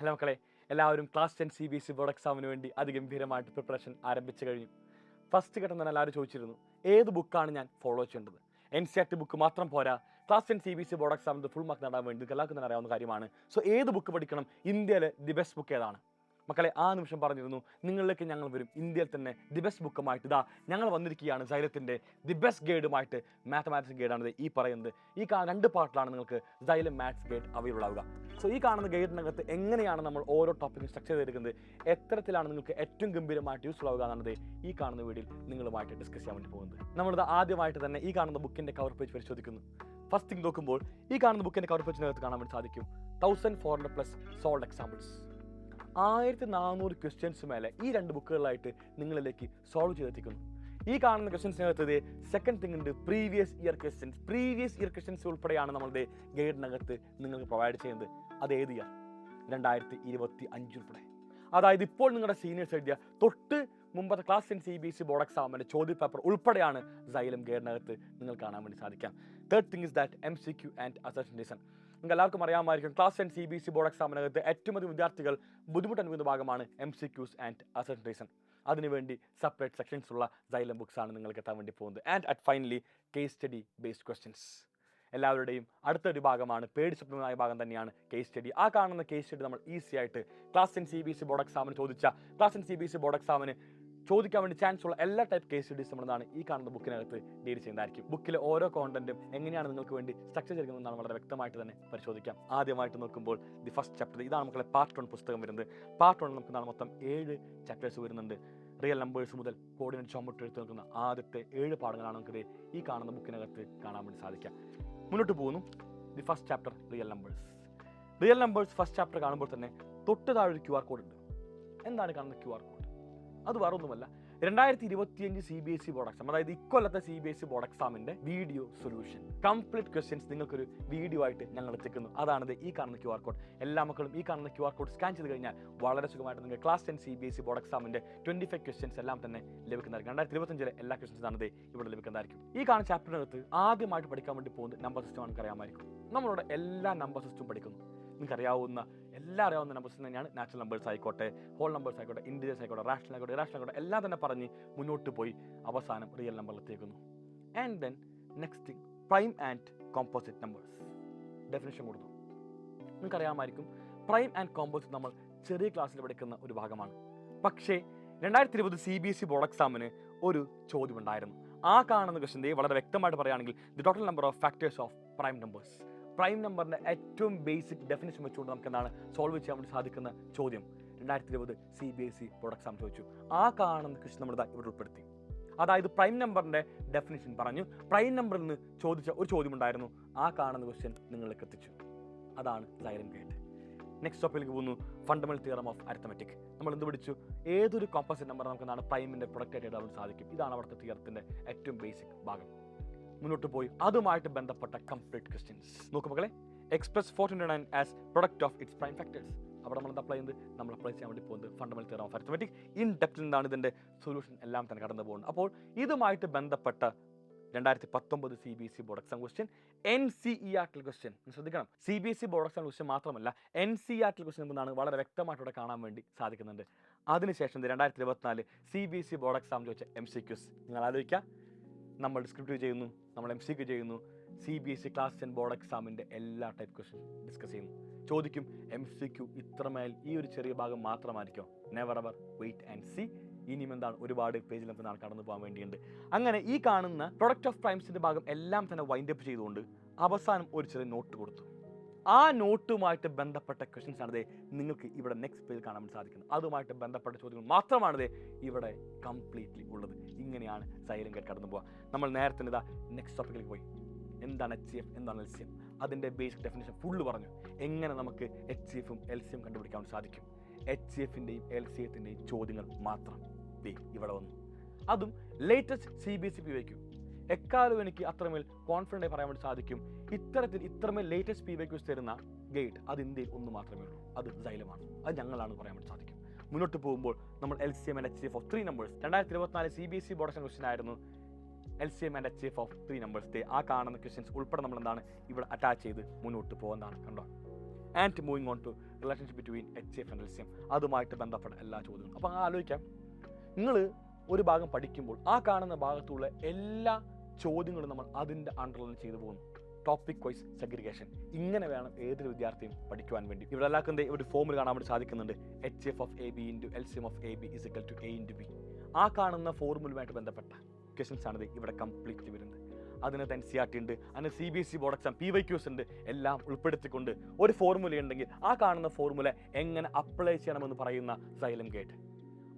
Hello മക്കളെ, എല്ലാവരും class 10 CBSE board എക്സാമിന് വേണ്ടി അതിഗംഭീരമായിട്ട് പ്രിപ്പറേഷൻ ആരംഭിച്ചു കഴിഞ്ഞു. ഫസ്റ്റ് ഘട്ടം തന്നെ എല്ലാവരും ചോദിച്ചിരുന്നു, ഏത് ബുക്കാണ് ഞാൻ ഫോളോ ചെയ്യേണ്ടത്? NCERT ബുക്ക് മാത്രം പോരാ, ക്ലാസ് 10 CBSE ബോർഡ് എക്സാമിൻ്റെ ഫുൾ മാർക്ക് നേടാൻ വേണ്ടി എല്ലാവർക്കും തന്നെ അറിയാവുന്ന കാര്യമാണ്. സോ ഏത് ബുക്ക് പഠിക്കണം? ഇന്ത്യയിലെ ദി ബെസ്റ്റ് ബുക്ക് ഏതാണ്? മക്കളെ, ആ നിമിഷം പറഞ്ഞിരുന്നു, നിങ്ങളിലേക്ക് ഞങ്ങൾ വരും. ഇന്ത്യയിൽ തന്നെ ദി ബെസ്റ്റ് ബുക്കുമായിട്ട് ഇതാ ഞങ്ങൾ വന്നിരിക്കുകയാണ്. സൈലത്തിൻ്റെ ദി ബെസ്റ്റ് ഗൈഡുമായിട്ട്. മാത്തമാറ്റിക്സ് ഗൈഡാണ് ഈ പറയുന്നത്. ഈ രണ്ട് പാർട്ടിലാണ് നിങ്ങൾക്ക് സൈലം മാത്സ് ഗൈഡ് അവൈലബിൾ ആവുക. സോ ഈ കാണുന്ന ഗൈഡിനകത്ത് എങ്ങനെയാണ് നമ്മൾ ഓരോ ടോപ്പിക്കും സ്ട്രക്ചർ ചെയ്തിരിക്കുന്നത്, എത്തരത്തിലാണ് നിങ്ങൾക്ക് ഏറ്റവും ഗംഭീരമായിട്ട് യൂസ്ഫുൾ ആവുക എന്നുള്ളത് ഈ കാണുന്ന വീഡിയോയിൽ നിങ്ങളുമായിട്ട് ഡിസ്കസ് ചെയ്യാൻ വേണ്ടി പോകുന്നത്. നമ്മളിത് ആദ്യമായിട്ട് തന്നെ ഈ കാണുന്ന ബുക്കിൻ്റെ കവർ പേജ് പരിശോധിക്കുന്നു. ഫസ്റ്റ് തിങ് നോക്കുമ്പോൾ ഈ കാണുന്ന ബുക്കിൻ്റെ കവർ പേജിനകത്ത് കാണാൻ വേണ്ടി സാധിക്കും 1400+ സോൾഡ് എക്സാമ്പിൾസ്. 1400 ക്വസ്റ്റ്യൻസ് മേലെ ഈ രണ്ട് ബുക്കുകളിലായിട്ട് നിങ്ങളിലേക്ക് സോൾവ് ചെയ്തെത്തിക്കുന്നു. ഈ കാണുന്ന ക്വസ്റ്റ്യൻസിനകത്ത് സെക്കൻഡ് തിങ് ഉണ്ട്, പ്രീവിയസ് ഇയർ ക്വസ്റ്റ്യൻസ് ഉൾപ്പെടെയാണ് നമ്മളുടെ ഗൈഡിനകത്ത് നിങ്ങൾക്ക് പ്രൊവൈഡ് ചെയ്യുന്നത്. അത് ഏത് ഇയർ? 2025 ഉൾപ്പെടെ. അതായത് ഇപ്പോൾ നിങ്ങളുടെ സീനിയേഴ്സ് എഴുതിയ തൊട്ട് മുമ്പത്തെ ക്ലാസ് 10 CBSE ബോർഡ് എക്സാമിൻ്റെ ചോദ്യ പേപ്പർ ഉൾപ്പെടെയാണ് സൈലം ഗൈഡിനകത്ത് നിങ്ങൾ കാണാൻ വേണ്ടി സാധിക്കാം. Third thing is that MCQ and assertion reason. നിങ്ങൾക്ക് എല്ലാവർക്കും അറിയാമായിരിക്കും, ക്ലാസ് 10 CBSE ബോർഡ് എക്സാമിനകത്ത് ഏറ്റവും അധികം വിദ്യാർത്ഥികൾ ബുദ്ധിമുട്ട് അനുഭവിക്കുന്ന ഭാഗമാണ് MCQs ആൻഡ് അസർഷൻ റീസൺ. അതിനുവേണ്ടി സെപ്പറേറ്റ് സെക്ഷൻസ് ഉള്ള സൈലം ബുക്സ് ആണ് നിങ്ങൾക്ക് എത്താൻ വേണ്ടി പോകുന്നത്. And at finally case study based questions. എല്ലാവരുടെയും അടുത്തൊരു ഭാഗമാണ്, പേടിസ്വപ്നമായ ഭാഗം തന്നെയാണ് കേസ് സ്റ്റഡി. ആ കാണുന്ന കേസ് സ്റ്റഡി നമ്മൾ ഈസി ആയിട്ട് ക്ലാസ് 10 CBSE ബോർഡ് എക്സാമിന് ക്ലാസ് 10 CBSE ബോർഡ് എക്സാമിന് ചോദിക്കാൻ വേണ്ടി ചാൻസ് ഉള്ള എല്ലാ ടൈപ്പ് കേസ് സ്റ്റഡീസ് നമ്മളാണ് ഈ കാണുന്ന ബുക്കിനകത്ത് ഡീൽ ചെയ്യുന്നതായിരിക്കും. ബുക്കിലെ ഓരോ കോണ്ടന്റും എങ്ങനെയാണ് നിങ്ങൾക്ക് വേണ്ടി സ്ട്രക്ചർ ചെയ്തിരിക്കുന്നതെന്നാണ് വളരെ വ്യക്തമായിട്ട് തന്നെ പരിശോധിക്കാം. ആദ്യമായിട്ട് നോക്കുമ്പോൾ ദി ഫസ്റ്റ് ചാപ്റ്റർ, ഇതാണ് മക്കളെ പാർട്ട് 1 പുസ്തകം വരുന്നത്. പാർട്ട് 1 നമുക്ക് മൊത്തം 7 ചാപ്റ്റേഴ്സ് വരുന്നുണ്ട്. റിയൽ നമ്പേഴ്സ് മുതൽ കോർഡിനേറ്റ് ജോമെട്രി എടുത്ത് നോക്കുന്ന ആദ്യത്തെ 7 പാഠങ്ങളാണ് നമുക്ക് ഈ കാണുന്ന ബുക്കിനകത്ത് കാണാൻ വേണ്ടി സാധിക്കാം. മുന്നോട്ട് പോകുന്നു. The first chapter real numbers first chapter കാണുമ്പോൾ തന്നെ തൊട്ട് താഴെ ഒരു QR കോഡ് ഉണ്ട്. എന്താണ് കാണുന്ന QR കോഡ്? അത് വേറെ ഒന്നുമല്ല, 2025 CBSE ബോർഡ് എക്സാം, അതായത് ഇക്കൊല്ലത്തെ CBSE ബോർഡ് എക്സാമിന്റെ വീഡിയോ സൊല്യൂഷൻ കംപ്ലീറ്റ് ക്വസ്റ്റ്യൻസ് നിങ്ങൾക്കൊരു വീഡിയോ ആയിട്ട് ഞങ്ങൾ എത്തിക്കുന്നു. അതാണത് ഈ കാണുന്ന QR കോഡ്. എല്ലാ മക്കളും ഈ കാണുന്ന QR കോഡ് സ്കാൻ ചെയ്ത് കഴിഞ്ഞാൽ വളരെ സുഖമായിട്ട് നിങ്ങൾക്ക് ക്ലാസ് 10 CBSE ബോർഡ് എക്സാമിന്റെ 25 ക്വസ്റ്റ്യൻസ് എല്ലാം തന്നെ ലഭിക്കുന്നതായിരിക്കും. 2025 എല്ലാ ക്വസ്റ്റ്യൻസ് ആണത് ഇവിടെ ലഭിക്കുന്നതായിരിക്കും. ഈ കാണുന്ന ചാപ്റ്ററിനകത്ത് ആദ്യമായിട്ട് പഠിക്കാൻ വേണ്ടി പോകുന്നത് നമ്പർ സിസ്റ്റം ആണ്. അറിയാമായിരിക്കും, നമ്മളുടെ എല്ലാ നമ്പർ സിസ്റ്റം പഠിക്കുന്നു. നിങ്ങൾക്ക് അറിയാവുന്ന നമ്പേഴ്സ് തന്നെയാണ്. നാച്ചുറൽ നമ്പേഴ്സ് ആയിക്കോട്ടെ, ഹോൾ നമ്പേഴ്സ് ആയിക്കോട്ടെ, ഇൻഡിജേഴ്സ് ആയിക്കോട്ടെ, റാഷണൽ ആയിക്കോട്ടെ, എല്ലാം തന്നെ പറഞ്ഞ് മുന്നോട്ട് പോയി അവസാനം റിയൽ നമ്പറിൽ എത്തിക്കുന്നു. And then next thing, prime and composite numbers definition കൊടുത്തു. നിങ്ങൾക്കറിയാമായിരിക്കും, പ്രൈം ആൻഡ് കോമ്പോസിറ്റ് നമ്മൾ ചെറിയ ക്ലാസ്സിൽ പഠിക്കുന്ന ഒരു ഭാഗമാണ്. പക്ഷേ 2020 CBSE ബോർഡ് എക്സാമിന് ഒരു ചോദ്യം ഉണ്ടായിരുന്നു. ആ കാണുന്ന ക്വസ്റ്റ്യൻ വളരെ വ്യക്തമായിട്ട് പറയുകയാണെങ്കിൽ, the total number of factors of prime numbers. Prime നമ്പറിൻ്റെ ഏറ്റവും ബേസിക് ഡെഫിനിഷൻ വെച്ചുകൊണ്ട് നമുക്ക് എന്താണ് സോൾവ് ചെയ്യാൻ വേണ്ടി സാധിക്കുന്ന ചോദ്യം 2020 CBSE ബോർഡ് എക്സാം ചോദിച്ചു. ആ കാണുന്ന ക്വസ്റ്റ്യൻ നമ്മൾ ഇവിടെ ഉൾപ്പെടുത്തി. അതായത് പ്രൈം നമ്പറിൻ്റെ ഡെഫിനിഷൻ പറഞ്ഞു, പ്രൈം നമ്പറിൽ നിന്ന് ചോദിച്ച ഒരു ചോദ്യം ഉണ്ടായിരുന്നു. ആ കാണുന്ന ക്വസ്റ്റ്യൻ നിങ്ങളിലേക്ക് എത്തിച്ചു. അതാണ് സൈലം ഗൈഡ്. നെക്സ്റ്റ് ടോപ്പിലേക്ക് പോകുന്നു, ഫണ്ടമെന്റൽ തിയറം ഓഫ് അരിത്തമെറ്റിക്. നമ്മൾ എന്ത് പഠിച്ചു? ഏതൊരു കോമ്പോസിറ്റ് നമ്പർ നമുക്ക് എന്താണ് പ്രൈമിൻ്റെ പ്രൊഡക്റ്റ് ആയിട്ട് എഴുതാൻ സാധിക്കും. ഇതാണ് അവിടുത്തെ തിയറത്തിൻ്റെ ഏറ്റവും ബേസിക് ഭാഗം. മുന്നോട്ട് പോയി അതുമായിട്ട് ബന്ധപ്പെട്ട കംപ്ലീറ്റ് ക്വസ്റ്റ്യൻസ് നോക്കും മക്കളെ. Express 429 as product of its prime factors. അവിടെ നമ്മൾ അപ്ലൈ ചെയ്യാൻ വേണ്ടി പോകുന്നത് fundamental theorem of arithmetic. In depth എന്താണ് ഇതിൻ്റെ സൊല്യൂഷൻ എല്ലാം തന്നെ കടന്നു പോകുന്നത്. അപ്പോൾ ഇതുമായിട്ട് ബന്ധപ്പെട്ട 2019 CBSE board exam question, NCERT question ശ്രദ്ധിക്കണം. CBSE ബോർഡ് എക്സാം ക്വസ്റ്റ്യൻ മാത്രമല്ല, NCERT ക്വസ്റ്റ്യൻ എന്നാണ് വളരെ വ്യക്തമായിട്ട് ഇവിടെ കാണാൻ വേണ്ടി സാധിക്കുന്നുണ്ട്. അതിനുശേഷം 2024 CBSE ബോർഡ് എക്സാം ചോദിച്ച MCQs നിങ്ങൾ ആലോചിക്കുക. നമ്മൾ ഡിസ്ക്രിപ്റ്റീവ് ചെയ്യുന്നു, നമ്മൾ MCQ ചെയ്യുന്നു. CBSE ക്ലാസ് 10 ബോർഡ് എക്സാമിൻ്റെ എല്ലാ ടൈപ്പ് ക്വസ്റ്റ്യൻ ഡിസ്കസ് ചെയ്യുന്നു. ചോദിക്കും MCQ ഇത്രമേൽ ഈ ഒരു ചെറിയ ഭാഗം മാത്രമായിരിക്കും. Never ever, wait and see. ഇനിയും എന്താണ് ഒരുപാട് പേജിൽ നമുക്ക് നാളെ കടന്നു പോകാൻ വേണ്ടിയുണ്ട്. അങ്ങനെ ഈ കാണുന്ന പ്രൊഡക്റ്റ് ഓഫ് പ്രൈംസിൻ്റെ ഭാഗം എല്ലാം തന്നെ വൈൻഡപ്പ് ചെയ്തുകൊണ്ട് അവസാനം ഒരു ചെറിയ നോട്ട് കൊടുത്തു. ആ നോട്ടുമായിട്ട് ബന്ധപ്പെട്ട ക്വസ്റ്റ്യൻസ് ആണത് നിങ്ങൾക്ക് ഇവിടെ നെക്സ്റ്റ് പേജിൽ കാണാൻ സാധിക്കുന്നത്. അതുമായിട്ട് ബന്ധപ്പെട്ട ചോദ്യങ്ങൾ മാത്രമാണത് ഇവിടെ കംപ്ലീറ്റ്ലി ഉള്ളത്. ഇങ്ങനെയാണ് സൈലം ഗൈഡ് കടന്നു പോവുക. നമ്മൾ നേരത്തെ ഇതാ നെക്സ്റ്റ് ടോപ്പിക്കിലേക്ക് പോയി. എന്താണ് HCF, എന്താണ് LCM, അതിൻ്റെ ബേസിക് ഡെഫിനേഷൻ ഫുള്ള് പറഞ്ഞു. എങ്ങനെ നമുക്ക് HCFും LCM കണ്ടുപിടിക്കാൻ സാധിക്കും. HCFിൻ്റെയും LCMത്തിൻ്റെയും ചോദ്യങ്ങൾ മാത്രം ഇവിടെ വന്നു. അതും ലേറ്റസ്റ്റ് CBSE PYQ. എക്കാലവും എനിക്ക് അത്രമേൽ കോൺഫിഡൻ്റ് ആയി പറയാൻ വേണ്ടി സാധിക്കും, ഇത്രമേൽ ലേറ്റസ്റ്റ് PYQs തരുന്ന ഗൈഡ് അത് ഇന്ത്യയിൽ ഒന്ന് മാത്രമേ ഉള്ളൂ. അത് സൈലമാണ്. അത് ഞങ്ങളാണ് പറയാൻ വേണ്ടി സാധിക്കും. മുന്നോട്ട് പോകുമ്പോൾ നമ്മൾ LCM and HCF of 3 numbers 2024 CBSE board exam question ആയിരുന്നു. LCM and HCF of 3 numbers. ആ കാണുന്ന ക്വസ്റ്റ്യൻസ് ഉൾപ്പെടെ നമ്മൾ എന്താണ് ഇവിടെ അറ്റാച്ച് ചെയ്ത് മുന്നോട്ട് പോകുന്നതാണ്. കണ്ടോ, and moving on to relationship between HCF and LCM, അതുമായിട്ട് ബന്ധപ്പെട്ട എല്ലാ ചോദ്യങ്ങളും. അപ്പോൾ ആലോചിക്കാം, നിങ്ങൾ ഒരു ഭാഗം പഠിക്കുമ്പോൾ ആ കാണുന്ന ഭാഗത്തുള്ള എല്ലാ ചോദ്യങ്ങളും നമ്മൾ അതിൻ്റെ അണ്ടർലൈൻ ചെയ്തു പോകുന്നു. Topic wise segregation. ഇങ്ങനെ വേണം ഏതൊരു വിദ്യാർത്ഥിയും പഠിക്കുവാൻ വേണ്ടി. ഇവിടെ എല്ലാവർക്കും ഒരു ഫോമിൽ കാണാൻ വേണ്ടി സാധിക്കുന്നുണ്ട്. HCF of AB into LCM of AB is equal to A into B. ആ കാണുന്ന ഫോർമുലയുമായിട്ട് ബന്ധപ്പെട്ട ക്വസ്റ്റൻസ് ആണ് ഇവിടെ കംപ്ലീറ്റ് വരുന്നത്. അതിനകത്ത് NCERT ഉണ്ട്, അതിന് CBSE ബോർഡ് എക്സാം PYQs ഉണ്ട്. എല്ലാം ഉൾപ്പെടുത്തിക്കൊണ്ട് ഒരു ഫോർമുല ഉണ്ടെങ്കിൽ ആ കാണുന്ന ഫോർമുല എങ്ങനെ അപ്ലൈ ചെയ്യണമെന്ന് പറയുന്ന സൈലം ഗേറ്റ്.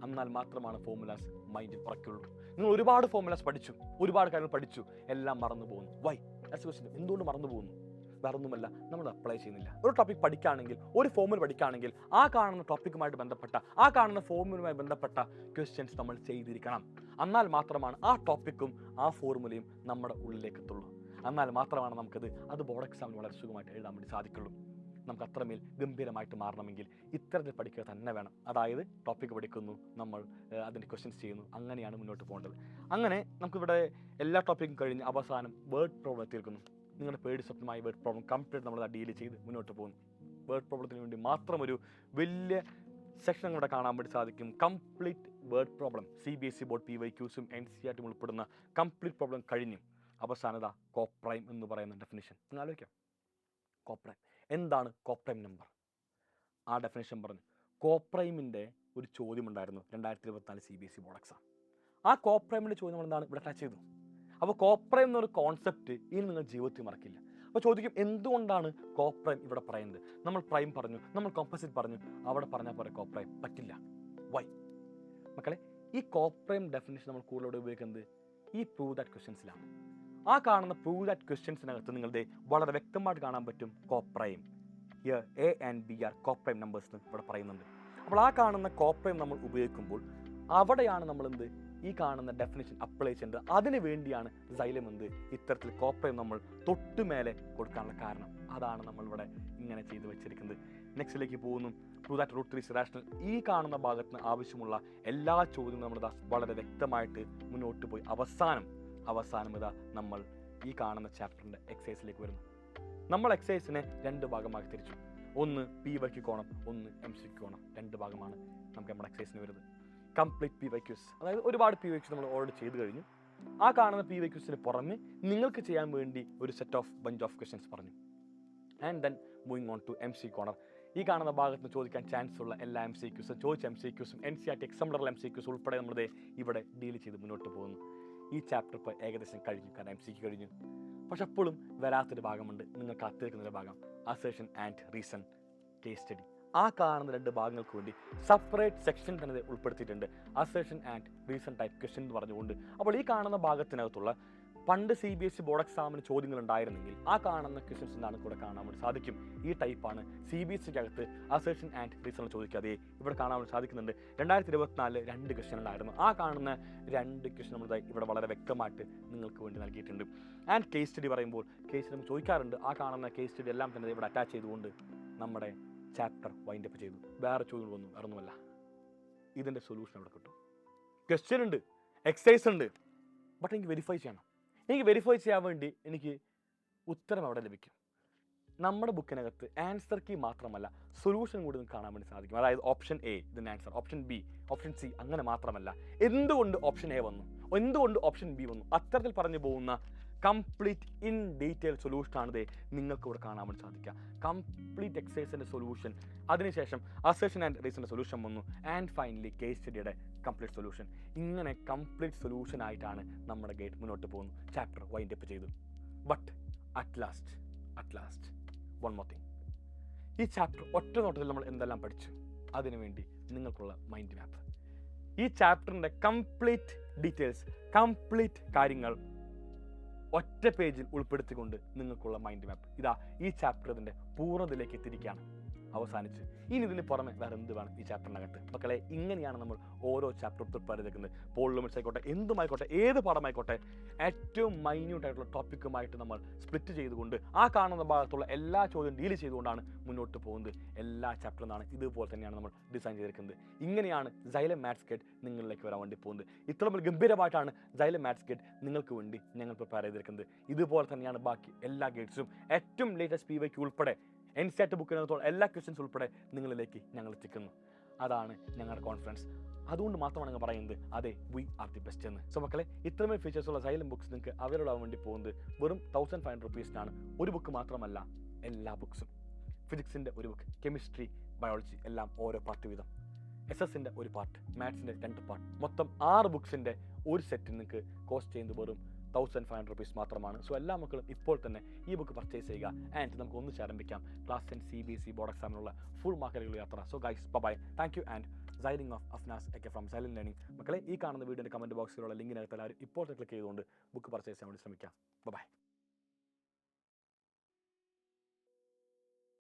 എന്നാൽ മാത്രമാണ് ഫോർമുലാസ് മൈൻഡിൽ പറക്കുള്ളൂ. നിങ്ങൾ ഒരുപാട് ഫോർമുലാസ് പഠിച്ചു, ഒരുപാട് കാര്യങ്ങൾ പഠിച്ചു, എല്ലാം മറന്നു പോകുന്നു. വൈ? എന്തുകൊണ്ട് മറന്നു പോകുന്നു? വേറൊന്നുമല്ല, നമ്മൾ അപ്ലൈ ചെയ്യുന്നില്ല. ഒരു ടോപ്പിക് പഠിക്കുകയാണെങ്കിൽ, ഒരു ഫോർമുല പഠിക്കുകയാണെങ്കിൽ ആ കാണുന്ന ടോപ്പിക്കുമായിട്ട് ബന്ധപ്പെട്ട, ആ കാണുന്ന ഫോർമുലയുമായി ബന്ധപ്പെട്ട ക്വസ്റ്റ്യൻസ് നമ്മൾ ചെയ്തിരിക്കണം. എന്നാൽ മാത്രമാണ് ആ ടോപ്പിക്കും ആ ഫോർമുലയും നമ്മുടെ ഉള്ളിലേക്ക് എത്തുള്ളൂ. എന്നാൽ മാത്രമാണ് നമുക്കത് ബോർഡ് എക്സാമിന് വളരെ സുഖമായിട്ട് എഴുതാൻ വേണ്ടി സാധിക്കുള്ളൂ. നമുക്ക് അത്രമേൽ ഗംഭീരമായിട്ട് മാറണമെങ്കിൽ ഇത്തരത്തിൽ പഠിക്കുക തന്നെ വേണം. അതായത് ടോപ്പിക്ക് പഠിക്കുന്നു, നമ്മൾ അതിൻ്റെ ക്വസ്റ്റ്യൻസ് ചെയ്യുന്നു, അങ്ങനെയാണ് മുന്നോട്ട് പോകേണ്ടത്. അങ്ങനെ നമുക്കിവിടെ എല്ലാ ടോപ്പിക്കും കഴിഞ്ഞ് അവസാനം വേർഡ് പ്രോബ്ലം എത്തിയിരിക്കുന്നു. നിങ്ങളുടെ പേടി സ്വപ്നമായ വേർഡ് പ്രോബ്ലം കംപ്ലീറ്റ് നമ്മൾ ഡീൽ ചെയ്ത് മുന്നോട്ട് പോകുന്നു. വേർഡ് പ്രോബ്ലത്തിന് വേണ്ടി മാത്രം ഒരു വലിയ സെക്ഷൻ ഇവിടെ കാണാൻ വേണ്ടി സാധിക്കും. Complete word problem CBSE board PYQസും NCERT ഉൾപ്പെടുന്ന കംപ്ലീറ്റ് പ്രോബ്ലം കഴിഞ്ഞു. അവസാനത കോപ്രൈം എന്ന് പറയുന്ന ഡെഫിനിഷൻ. നിങ്ങൾ ആലോചിക്കാം, കോപ്രൈം എന്താണ്? Coprime number. ആ ഡെഫിനേഷൻ പറഞ്ഞു. കോപ്രൈമിൻ്റെ ഒരു ചോദ്യം ഉണ്ടായിരുന്നു 2024 CBSE ബോർഡ് എക്സാം. ആ കോപ്രൈമിൻ്റെ ചോദ്യം എന്താണ് ഇവിടെ ടച്ച് ചെയ്തു. അപ്പോൾ കോപ്രൈം എന്നൊരു കോൺസെപ്റ്റ് ഇനി നിങ്ങൾ ജീവിതത്തിൽ മറക്കില്ല. അപ്പോൾ ചോദിക്കും, എന്തുകൊണ്ടാണ് കോപ്രൈം ഇവിടെ പറയുന്നത്? നമ്മൾ പ്രൈം പറഞ്ഞു, നമ്മൾ കോമ്പസിറ്റ് പറഞ്ഞു, അവിടെ പറഞ്ഞാൽ പോലെ കോപ്രൈം പറ്റില്ല. വൈ? മക്കളെ, ഈ കോപ്രൈം ഡെഫിനേഷൻ നമ്മൾ കൂടുതലൂടെ ഉപയോഗിക്കുന്നത് ഈ പ്രൂവ് ദാറ്റ് ക്വസ്റ്റ്യൻസിലാണ്. ആ കാണുന്ന പ്രൂവ് ദാറ്റ് ക്വസ്റ്റ്യൻസിനകത്ത് നിങ്ങളുടെ വളരെ വ്യക്തമായിട്ട് കാണാൻ പറ്റും coprime. Here A and B are coprime numbers എന്ന് ഇവിടെ പറയുന്നുണ്ട്. അപ്പോൾ ആ കാണുന്ന കോപ്രൈം നമ്മൾ ഉപയോഗിക്കുമ്പോൾ അവിടെയാണ് നമ്മൾ ഈ കാണുന്ന ഡെഫിനേഷൻ അപ്ലൈ ചെയ്യേണ്ടത്. അതിന് വേണ്ടിയാണ് സൈലം ഇത്തരത്തിൽ കോപ്രൈം നമ്മൾ തൊട്ടുമേലെ കൊടുക്കാനുള്ള കാരണം. അതാണ് നമ്മളിവിടെ ഇങ്ങനെ ചെയ്തു വെച്ചിരിക്കുന്നത്. നെക്സ്റ്റിലേക്ക് പോകുന്നു. Prove that root 3 is rational. ഈ കാണുന്ന ഭാഗത്തിന് ആവശ്യമുള്ള എല്ലാ ചോദ്യങ്ങളും നമ്മൾ വളരെ വ്യക്തമായിട്ട് മുന്നോട്ട് പോയി അവസാനം നമ്മൾ ഈ കാണുന്ന ചാപ്റ്ററിൻ്റെ എക്സസൈസിലേക്ക് വരുന്നു. നമ്മൾ എക്സസൈസിനെ 2 ഭാഗമാക്കി തിരിച്ചു. ഒന്ന് PYQ കോണം, ഒന്ന് MCQ കോണം. 2 ഭാഗമാണ് നമുക്ക് നമ്മുടെ എക്സസൈസിന് വരുന്നത്. കംപ്ലീറ്റ് PYQs, അതായത് ഒരുപാട് PYQs നമ്മൾ ഓൾറെഡി ചെയ്ത് കഴിഞ്ഞു. ആ കാണുന്ന PYQസിന് പുറമെ നിങ്ങൾക്ക് ചെയ്യാൻ വേണ്ടി ഒരു set of bunch of questions പറഞ്ഞു. And then moving on to MCQ corner. ഈ കാണുന്ന ഭാഗത്ത് ചോദിക്കാൻ ചാൻസ് ഉള്ള എല്ലാ MCQസും, ചോദിച്ച MCQസും NCERT എക്സാം ലെവൽ MCQs ഉൾപ്പെടെ നമ്മൾ ഇവിടെ ഡീൽ ചെയ്ത് മുന്നോട്ട് പോകുന്നു. ഈ ചാപ്റ്റർ ഇപ്പോൾ ഏകദേശം കഴിഞ്ഞു, കാരണം MCQ കഴിഞ്ഞു. പക്ഷെ അപ്പോഴും വരാത്തൊരു ഭാഗമുണ്ട്, നിങ്ങൾ കാത്തിരിക്കുന്നൊരു ഭാഗം, assertion and reason case study. ആ കാണുന്ന 2 ഭാഗങ്ങൾക്ക് വേണ്ടി സെപ്പറേറ്റ് സെക്ഷൻ തന്നെ ഉൾപ്പെടുത്തിയിട്ടുണ്ട്. Assertion and reason type question എന്ന് പറഞ്ഞുകൊണ്ട്. അപ്പോൾ ഈ കാണുന്ന ഭാഗത്തിനകത്തുള്ള പണ്ട് CBSE ബോർഡ് എക്സാമിന് ചോദ്യങ്ങൾ ഉണ്ടായിരുന്നെങ്കിൽ ആ കാണുന്ന ക്വസ്റ്റ്യൻസ് എന്താണ് കൂടെ കാണാൻ വേണ്ടി സാധിക്കും. ഈ ടൈപ്പാണ് CBSEക്കകത്ത് അസേഷൻ ആൻഡ് റീസൺ ചോദിക്കാതെ ഇവിടെ കാണാൻ വേണ്ടി സാധിക്കുന്നുണ്ട്. 2024 2 ക്വസ്റ്റ്യൻ ഉണ്ടായിരുന്നു. ആ കാണുന്ന 2 ക്വസ്റ്റ്യൻ നമ്മൾ ഇവിടെ വളരെ വ്യക്തമായിട്ട് നിങ്ങൾക്ക് വേണ്ടി നൽകിയിട്ടുണ്ട്. ആൻഡ് കേസ് സ്റ്റഡി പറയുമ്പോൾ കേസ് സ്റ്റഡി നമ്മൾ ചോദിക്കാറുണ്ട്. ആ കാണുന്ന കേസ് സ്റ്റഡി എല്ലാം തന്നെ ഇവിടെ അറ്റാച്ച് ചെയ്തുകൊണ്ട് നമ്മുടെ ചാപ്റ്റർ വൈൻഡ് അപ്പ് ചെയ്തു. വേറെ ചോദ്യങ്ങളൊന്നും വേറൊന്നുമല്ല. ഇതിൻ്റെ സൊല്യൂഷൻ അവിടെ കിട്ടും. ക്വസ്റ്റ്യൻ ഉണ്ട്, എക്സസൈസ് ഉണ്ട്, ബട്ട് എനിക്ക് വെരിഫൈ ചെയ്യണം. എനിക്ക് വെരിഫൈ ചെയ്യാൻ വേണ്ടി എനിക്ക് ഉത്തരം അവിടെ ലഭിക്കും. നമ്മുടെ ബുക്കിനകത്ത് ആൻസർ കീ മാത്രമല്ല സൊല്യൂഷൻ കൂടി നിങ്ങൾക്ക് കാണാൻ വേണ്ടി സാധിക്കും. അതായത് ഓപ്ഷൻ A ഇതിൻ്റെ answer, option B, option C, അങ്ങനെ മാത്രമല്ല എന്തുകൊണ്ട് ഓപ്ഷൻ A വന്നു, എന്തുകൊണ്ട് ഓപ്ഷൻ B വന്നു, അത്തരത്തിൽ പറഞ്ഞു പോകുന്ന കംപ്ലീറ്റ് ഇൻ ഡീറ്റെയിൽ സൊല്യൂഷനാണിത് നിങ്ങൾക്ക് ഇവിടെ കാണാൻ വേണ്ടി സാധിക്കുക. കംപ്ലീറ്റ് എക്സസൈസിൻ്റെ സൊല്യൂഷൻ, അതിനുശേഷം അസേഷൻ ആൻഡ് റീസണിൻ്റെ സൊല്യൂഷൻ വന്നു, ആൻഡ് ഫൈനലി കേസ് സ്റ്റഡിയുടെ കംപ്ലീറ്റ് സൊല്യൂഷൻ. ഇങ്ങനെ കംപ്ലീറ്റ് സൊല്യൂഷൻ ആയിട്ടാണ് നമ്മുടെ ഗൈഡ് മുന്നോട്ട് പോകുന്നു. ചാപ്റ്റർ വൈൻഡ് അപ്പ് ചെയ്തു. But at last one more thing. ഈ ചാപ്റ്റർ ഒറ്റ നോട്ടത്തിൽ നമ്മൾ എന്തെല്ലാം പഠിച്ചു, അതിനുവേണ്ടി നിങ്ങൾക്കുള്ള മൈൻഡ് മാപ്പ്. ഈ ചാപ്റ്ററിൻ്റെ കംപ്ലീറ്റ് ഡീറ്റെയിൽസ്, കംപ്ലീറ്റ് കാര്യങ്ങൾ ഒറ്റ പേജിൽ ഉൾപ്പെടുത്തിക്കൊണ്ട് നിങ്ങൾക്കുള്ള മൈൻഡ് മാപ്പ് ഇതാ ഈ ചാപ്റ്റർ ഇതിൻ്റെ പൂർണ്ണതയിലേക്ക് എത്തിയിരിക്കുകയാണ്. അവസാനിച്ച് ഇനി ഇതിന് പുറമെ വേറെ എന്ത് വേണം ഈ ചാപ്റ്ററിനകത്ത്? മക്കളെ, ഇങ്ങനെയാണ് നമ്മൾ ഓരോ ചാപ്റ്റർ പ്രിപ്പയർ ചെയ്തേക്കുന്നത്. പോൾ ലിമിറ്റ്സ് ആയിക്കോട്ടെ, എന്തുമായിക്കോട്ടെ, ഏത് പാഠമായിക്കോട്ടെ, ഏറ്റവും മൈന്യൂട്ടായിട്ടുള്ള ടോപ്പിക്കുമായിട്ട് നമ്മൾ സ്പ്ലിറ്റ് ചെയ്തുകൊണ്ട് ആ കാണുന്ന ഭാഗത്തുള്ള എല്ലാ ചോദ്യം ഡീൽ ചെയ്തുകൊണ്ടാണ് മുന്നോട്ട് പോകുന്നത്. എല്ലാ ചാപ്റ്ററിനാണ് ഇതുപോലെ തന്നെയാണ് നമ്മൾ ഡിസൈൻ ചെയ്തിരിക്കുന്നത്. ഇങ്ങനെയാണ് സൈലം മാത്സ് ഗൈഡ് നിങ്ങളിലേക്ക് വരാൻ വേണ്ടി പോകുന്നത്. ഇത്രയും ഗംഭീരമായിട്ടാണ് സൈലം മാത്സ് ഗൈഡ് നിങ്ങൾക്ക് വേണ്ടി ഞങ്ങൾ പ്രിപ്പയർ ചെയ്തിരിക്കുന്നത്. ഇതുപോലെ തന്നെയാണ് ബാക്കി എല്ലാ ഗൈഡ്സും. ഏറ്റവും ലേറ്റസ്റ്റ് PYQ ഉൾപ്പെടെ NCERT ബുക്കിനകത്തുള്ള എല്ലാ ക്വസ്റ്റ്യൻസ് ഉൾപ്പെടെ നിങ്ങളിലേക്ക് ഞങ്ങൾ എത്തിക്കുന്നു. അതാണ് ഞങ്ങളുടെ കോൺഫിഡൻസ്. അതുകൊണ്ട് മാത്രമാണ് ഞങ്ങൾ പറയുന്നത് അതെ വി ആർ ദി ബെസ്റ്റ് എന്ന്. സോ മക്കളെ, ഇത്രമേൽ ഫീച്ചേഴ്സുള്ള Xylem ബുക്സ് നിങ്ങൾക്ക് അവൈലബിൾ ആവാൻ വേണ്ടി പോകുന്നത് വെറും 1500 റുപ്പീസിനാണ്. ഒരു ബുക്ക് മാത്രമല്ല, എല്ലാ ബുക്സും. ഫിസിക്സിൻ്റെ ഒരു ബുക്ക്, കെമിസ്ട്രി, ബയോളജി എല്ലാം ഓരോ പാർട്ട് വീതം, SS-ൻ്റെ ഒരു പാർട്ട്, മാത്സിൻ്റെ 2 പാർട്ട്, മൊത്തം 6 ബുക്സിൻ്റെ ഒരു സെറ്റ് നിങ്ങൾക്ക് കോസ്റ്റ് ചെയ്യുന്നത് വെറും 1500 റുപ്പീസ് മാത്രമാണ്. സോ എല്ലാ മക്കളും ഇപ്പോൾ തന്നെ ഈ ബുക്ക് പർച്ചേസ് ചെയ്യുക. ആൻഡ് നമുക്ക് ഒന്നിച്ച് ആരംഭിക്കാം ക്ലാസ് 10 CBSE ബോർഡ് എക്സാമിനുള്ള ഫുൾ മാർക്കുകളുടെ യാത്ര. So guys, bye, thank you and signing off Afnas E K from Xylem learning. മക്കളെ, ഈ കാണുന്ന വീഡിയോൻ്റെ കമൻറ്റ് ബോക്സിലുള്ള ലിങ്കിനകത്ത് എല്ലാവരും ഇപ്പോൾ ക്ലിക്ക് ചെയ്തുകൊണ്ട് ബുക്ക് പർച്ചേസ് ചെയ്യാൻ വേണ്ടി ശ്രമിക്കാം. ബൈ.